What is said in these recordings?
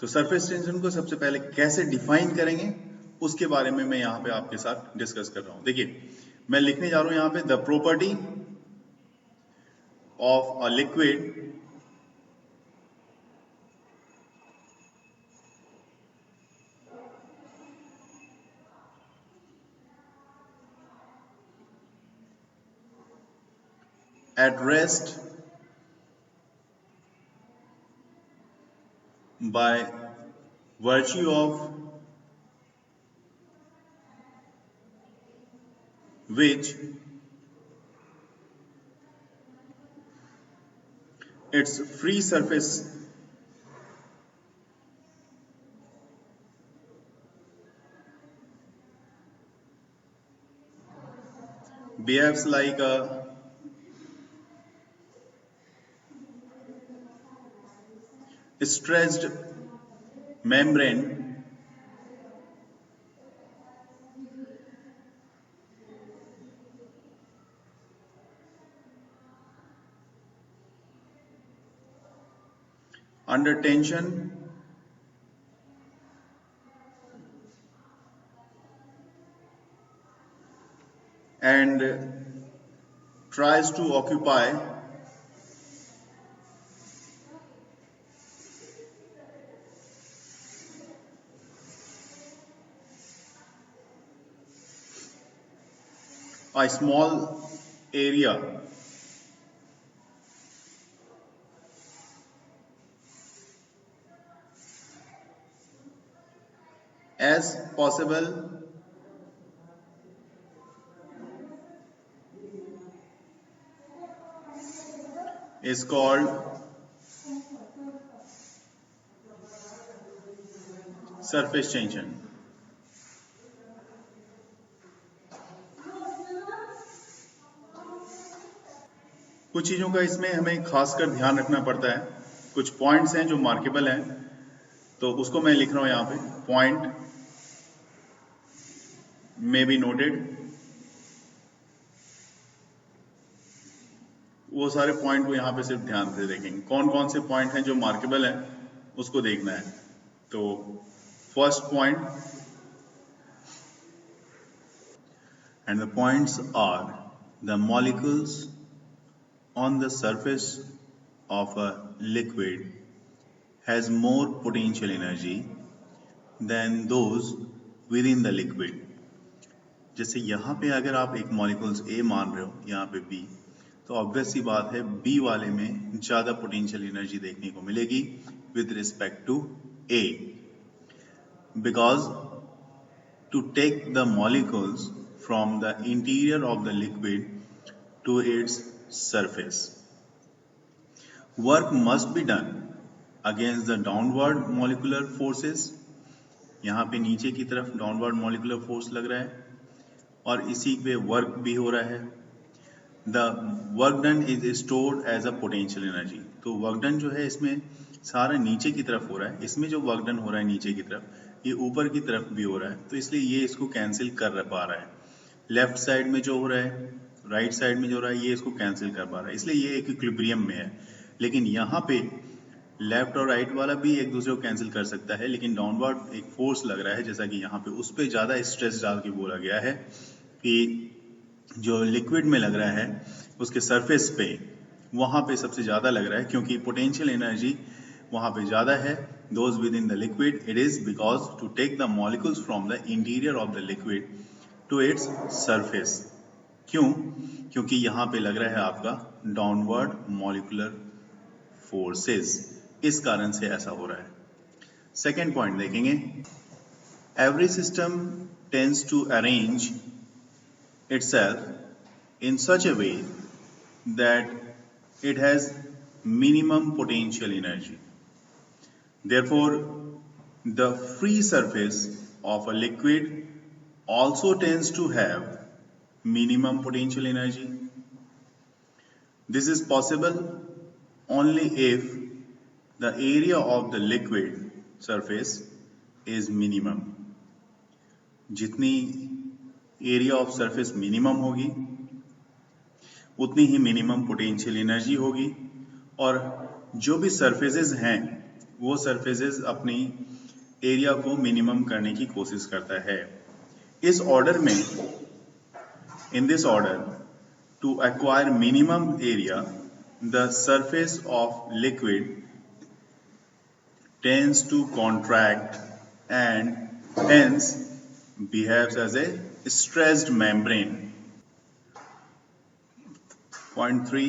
तो surface tension को सबसे पहले कैसे डिफाइन करेंगे उसके बारे में मैं यहाँ पे आपके साथ डिस्कस कर रहा हूं। देखिए, मैं लिखने जा रहा हूं यहाँ पे the property of a liquid at rest by virtue of which its free surface behaves like a stretched membrane under tension and tries to occupy a small area as possible is called surface tension। कुछ चीजों का इसमें हमें खासकर ध्यान रखना पड़ता है, कुछ पॉइंट्स हैं जो मार्केबल हैं, तो उसको मैं लिख रहा हूं यहां पे। पॉइंट में बी नोटेड, वो सारे पॉइंट को यहां पे सिर्फ ध्यान से देखेंगे। कौन कौन से पॉइंट हैं जो मार्केबल हैं उसको देखना है। तो first point, and the points are the molecules on the surface of a liquid has more potential energy than those within the liquid। जैसे यहाँ पे अगर आप एक मॉलिक्यूल्स A मान रहे हो, यहाँ पे B, तो ऑब्वियस सी बात है B वाले में ज्यादा पोटेंशियल एनर्जी देखने को मिलेगी with respect to A, because to take the molecules from the interior of the liquid to its surface, work must be done against the downward molecular forces। यहाँ पे नीचे की तरफ डाउनवर्ड मॉलिकुलर फोर्स लग रहा है और इसी पे वर्क भी हो रहा है। The work done is stored as a potential energy. तो वर्क डन जो है इसमें सारा नीचे की तरफ हो रहा है, इसमें जो वर्क डन हो रहा है नीचे की तरफ, ये ऊपर की तरफ भी हो रहा है, तो इसलिए ये इसको कैंसिल कर पा रहा है। लेफ्ट साइड में जो हो रहा है, राइट साइड में जो हो रहा है, ये इसको कैंसिल कर पा रहा है, इसलिए ये एक इक्विलिब्रियम में है। लेकिन यहाँ पे लेफ्ट और राइट वाला भी एक दूसरे को कैंसिल कर सकता है, लेकिन डाउनवर्ड एक फोर्स लग रहा है, जैसा कि यहाँ पे उस पर ज्यादा स्ट्रेस डाल के बोला गया है कि जो लिक्विड में लग रहा है उसके सरफेस पे, वहां पे सबसे ज्यादा लग रहा है, क्योंकि पोटेंशियल एनर्जी वहां पे ज्यादा है। Those within the liquid, it is because to take the molecules from the interior of the liquid to its surface. क्यों? क्योंकि यहाँ पे लग रहा है आपका डाउनवर्ड मॉलिकुलर फोर्सेस, इस कारण से ऐसा हो रहा है। सेकेंड पॉइंट देखेंगे, every system tends to arrange itself in such a way that it has minimum potential energy. Therefore, the free surface of a liquid also tends to have minimum potential energy. This is possible only if the area of the liquid surface is minimum. जितनी area of surface minimum होगी उतनी ही minimum potential energy होगी, और जो भी surfaces हैं वो surfaces अपनी एरिया को मिनिमम करने की कोशिश करता है। इस ऑर्डर में, in this order, to acquire minimum area, the surface of liquid tends to contract and hence behaves as a stressed membrane. Point 3.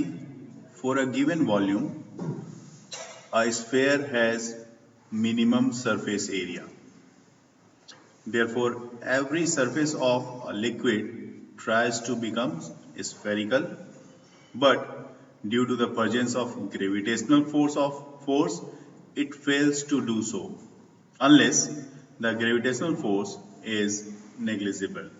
For a given volume, a sphere has minimum surface area. Therefore, every surface of a liquid tries to become spherical, but due to the presence of gravitational force, it fails to do so unless the gravitational force is negligible.